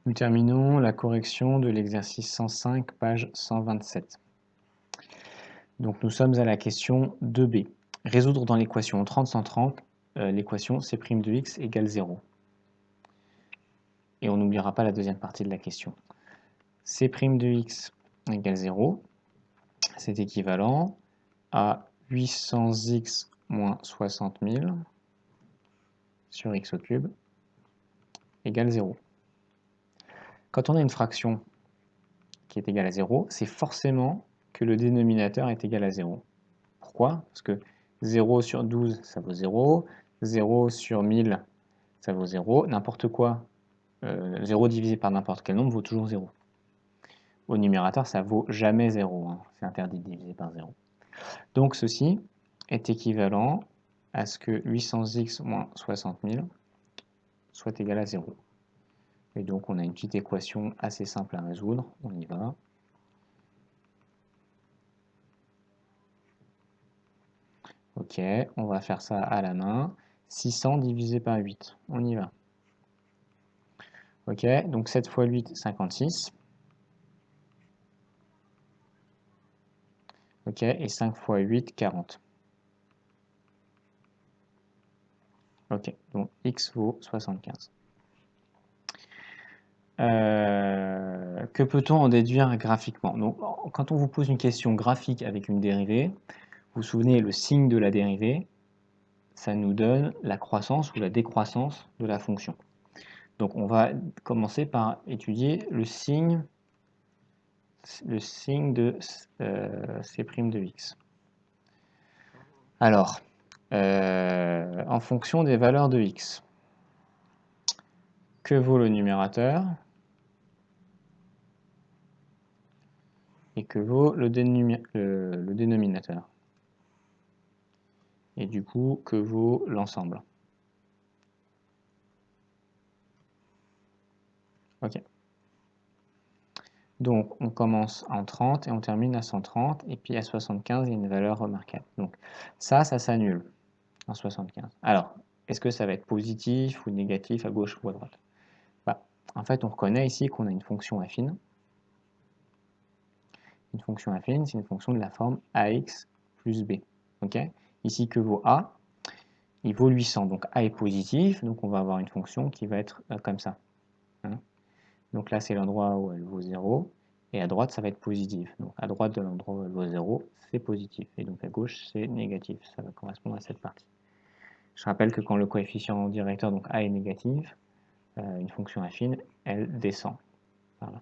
Nous terminons la correction de l'exercice 105, page 127. Donc nous sommes à la question 2b. Résoudre dans l'équation 30-130 l'équation c' de x égale 0. Et on n'oubliera pas la deuxième partie de la question. C' de x égale 0, c'est équivalent à 800x moins 60 000 sur x au cube égale 0. Quand on a une fraction qui est égale à 0, c'est forcément que le dénominateur est égal à 0. Pourquoi? Parce que 0 sur 12, ça vaut 0. 0 sur 1000, ça vaut 0. N'importe quoi, 0 divisé par n'importe quel nombre vaut toujours 0. Au numérateur, ça vaut jamais 0. Hein. C'est interdit de diviser par 0. Donc ceci est équivalent à ce que 800x moins 60 000 soit égal à 0. Et donc on a une petite équation assez simple à résoudre. On y va. Ok, on va faire ça à la main. 600 divisé par 8. On y va. Ok, donc 7 fois 8, 56. Ok, et 5 fois 8, 40. Ok, donc x vaut 75. Que peut-on en déduire graphiquement? Donc, quand on vous pose une question graphique avec une dérivée, vous vous souvenez, le signe de la dérivée, ça nous donne la croissance ou la décroissance de la fonction. Donc on va commencer par étudier le signe de c' de x. Alors, en fonction des valeurs de x, que vaut le numérateur et que vaut le dénominateur? Et du coup, que vaut l'ensemble? Ok. Donc, on commence en 30 et on termine à 130. Et puis à 75, il y a une valeur remarquable. Donc, ça s'annule en 75. Alors, est-ce que ça va être positif ou négatif à gauche ou à droite? Bah, en fait, on reconnaît ici qu'on a une fonction affine. Une fonction affine, c'est une fonction de la forme ax plus b. Okay, ici, que vaut a? Il vaut 800. Donc, a est positif. Donc, on va avoir une fonction qui va être comme ça. Hein, donc là, c'est l'endroit où elle vaut 0. Et à droite, ça va être positif. Donc à droite de l'endroit où elle vaut 0, c'est positif. Et donc à gauche, c'est négatif. Ça va correspondre à cette partie. Je rappelle que quand le coefficient directeur, donc a est négatif, une fonction affine, elle descend. Voilà.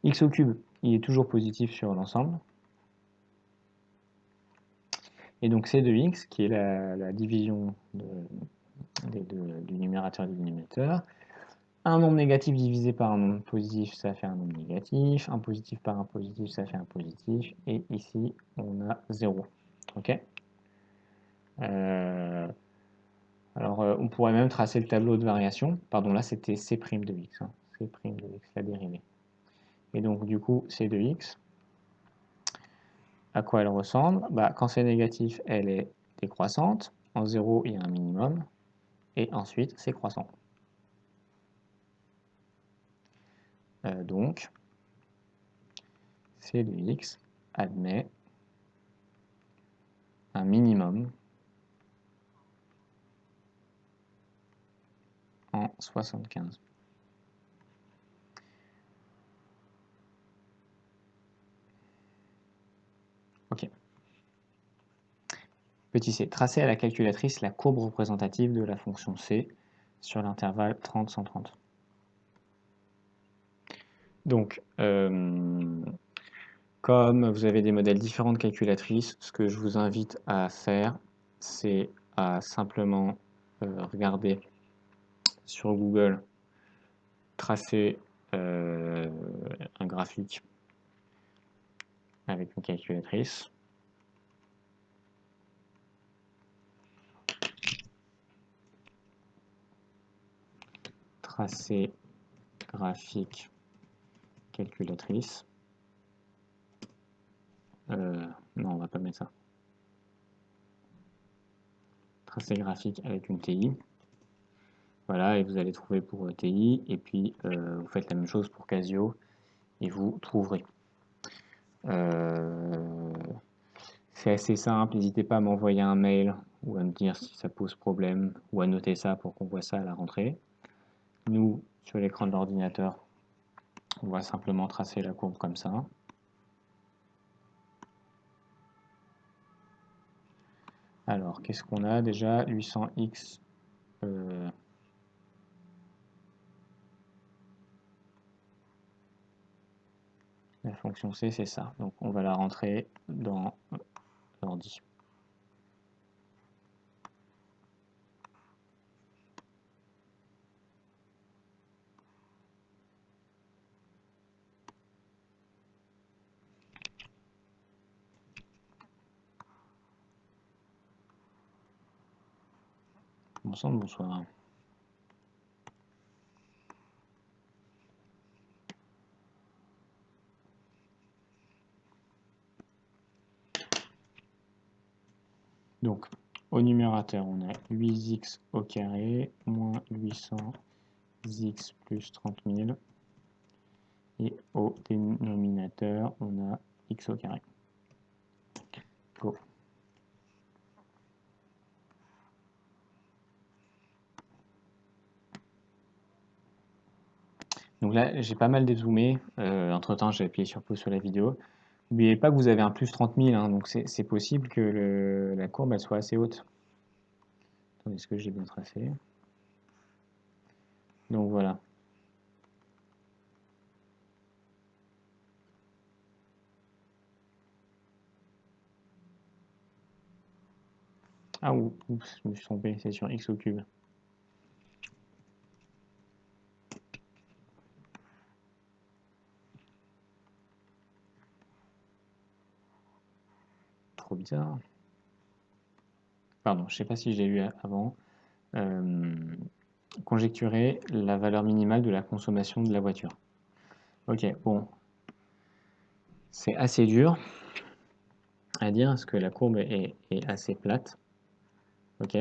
X au cube, il est toujours positif sur l'ensemble. Et donc c de x, qui est la division du numérateur et du dénominateur, un nombre négatif divisé par un nombre positif, ça fait un nombre négatif. Un positif par un positif, ça fait un positif. Et ici, on a 0. Ok. Alors, on pourrait même tracer le tableau de variation. Pardon, là, c'était c' de x. Hein. C' de x, la dérivée. Et donc, du coup, c de x, à quoi elle ressemble? Bah, quand c'est négatif, elle est décroissante. En 0, il y a un minimum. Et ensuite, c'est croissant. Donc, c de x admet un minimum en 75. Ok. Petit c, tracer à la calculatrice la courbe représentative de la fonction c sur l'intervalle 30-130. Donc, comme vous avez des modèles différents de calculatrices, ce que je vous invite à faire, c'est à simplement regarder sur Google, tracer un graphique avec une calculatrice. Tracer graphique calculatrice. Non, on va pas mettre ça. Tracé graphique avec une TI. Voilà, et vous allez trouver pour TI, et puis vous faites la même chose pour Casio, et vous trouverez. C'est assez simple, n'hésitez pas à m'envoyer un mail ou à me dire si ça pose problème, ou à noter ça pour qu'on voit ça à la rentrée. Nous, sur l'écran de l'ordinateur, on va simplement tracer la courbe comme ça. Alors, qu'est-ce qu'on a déjà? 800x. La fonction C, c'est ça. Donc, on va la rentrer dans l'ordi. Bon sang, bonsoir. Donc, au numérateur, on a 8x au carré moins 800x plus 30 000. Et au dénominateur, on a x au carré. Go. Donc là, j'ai pas mal dézoomé. Entre-temps, j'ai appuyé sur pause sur la vidéo. N'oubliez pas que vous avez un plus 30 000, hein, donc c'est possible que la courbe elle soit assez haute. Attendez, est-ce que j'ai bien tracé? Donc voilà. Ah, oups, je me suis trompé, c'est sur x au cube. Trop bizarre. Pardon, je ne sais pas si j'ai lu avant. Conjecturer la valeur minimale de la consommation de la voiture. Ok, bon. C'est assez dur à dire parce que la courbe est assez plate. Ok.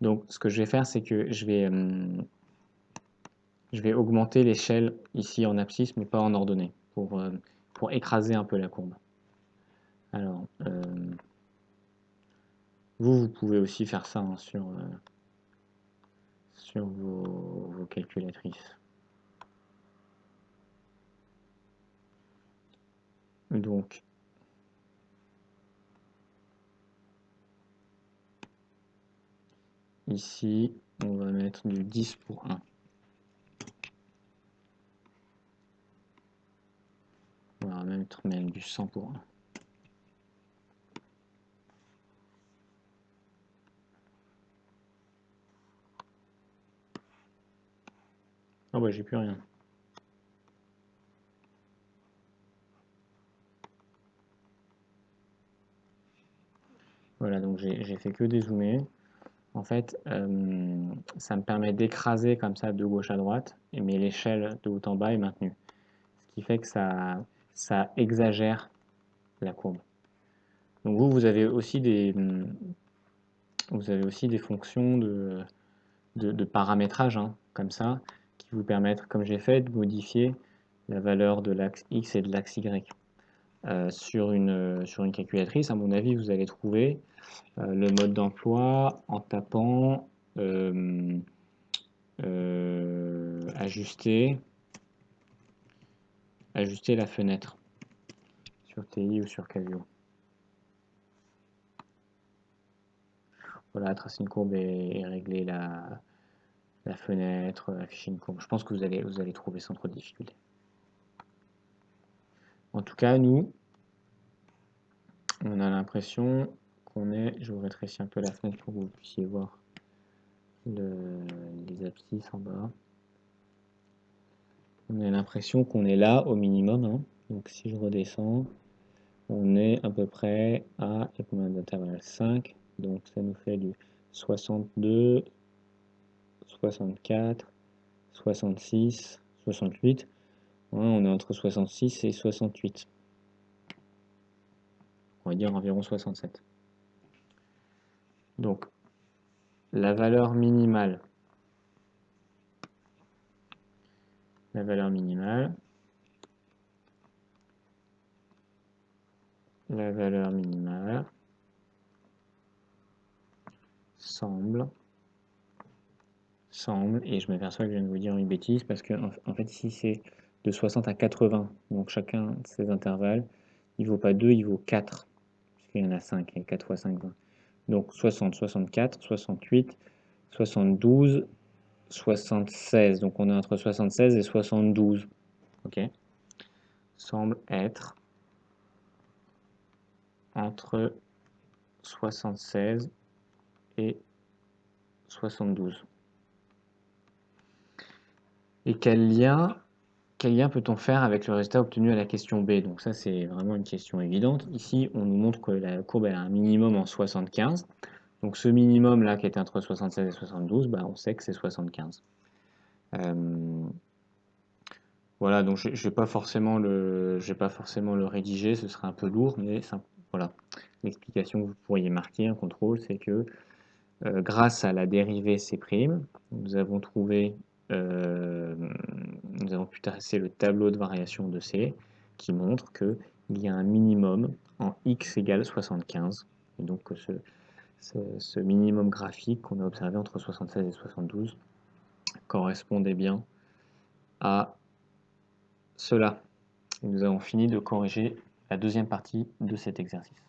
Donc ce que je vais faire, c'est que je vais augmenter l'échelle ici en abscisse, mais pas en ordonnée, pour écraser un peu la courbe. Alors, vous pouvez aussi faire ça hein, sur vos calculatrices. Donc, ici, on va mettre du 10 pour 1. On va mettre même du 100 pour 1. Oh bah j'ai plus rien. Voilà, donc j'ai fait que dézoomer. En fait, ça me permet d'écraser comme ça de gauche à droite, mais l'échelle de haut en bas est maintenue. Ce qui fait que ça exagère la courbe. Donc vous avez aussi des fonctions de paramétrage, hein, comme ça, qui vous permettent, comme j'ai fait, de modifier la valeur de l'axe X et de l'axe Y. Sur une calculatrice, à mon avis, vous allez trouver le mode d'emploi en tapant ajuster la fenêtre sur TI ou sur Casio. Voilà, tracer une courbe et régler la fenêtre, afficher une courbe. Je pense que vous allez trouver sans trop de difficulté. En tout cas, nous, on a l'impression qu'on est, je vous rétrécis un peu la fenêtre pour que vous puissiez voir les abscisses en bas. On a l'impression qu'on est là au minimum, hein. Donc si je redescends, on est à peu près à combien d'intervalles? 5, donc ça nous fait du 62, 64, 66, 68. Ouais, on est entre 66 et 68. On va dire environ 67. Donc la valeur minimale la valeur minimale, semble, et je m'aperçois que je viens de vous dire une bêtise parce que en fait ici c'est de 60 à 80, donc chacun de ces intervalles, il vaut pas 2, il vaut 4, puisqu'il y en a 5, et 4 fois 5, 20. Donc 60, 64, 68, 72, 76, donc on est entre 76 et 72, ok, semble être entre 76 et 72. Et quel lien peut-on faire avec le résultat obtenu à la question B? Donc ça, c'est vraiment une question évidente. Ici, on nous montre que la courbe elle a un minimum en 75. Donc ce minimum-là, qui était entre 76 et 72, bah, on sait que c'est 75. Voilà, donc je ne vais pas forcément le rédiger, ce serait un peu lourd, mais voilà. L'explication que vous pourriez marquer, un contrôle, c'est que grâce à la dérivée C', nous avons pu tracer le tableau de variation de C qui montre qu'il y a un minimum en x égale 75. Et donc que ce minimum graphique qu'on a observé entre 76 et 72 correspondait bien à cela. Et nous avons fini de corriger la deuxième partie de cet exercice.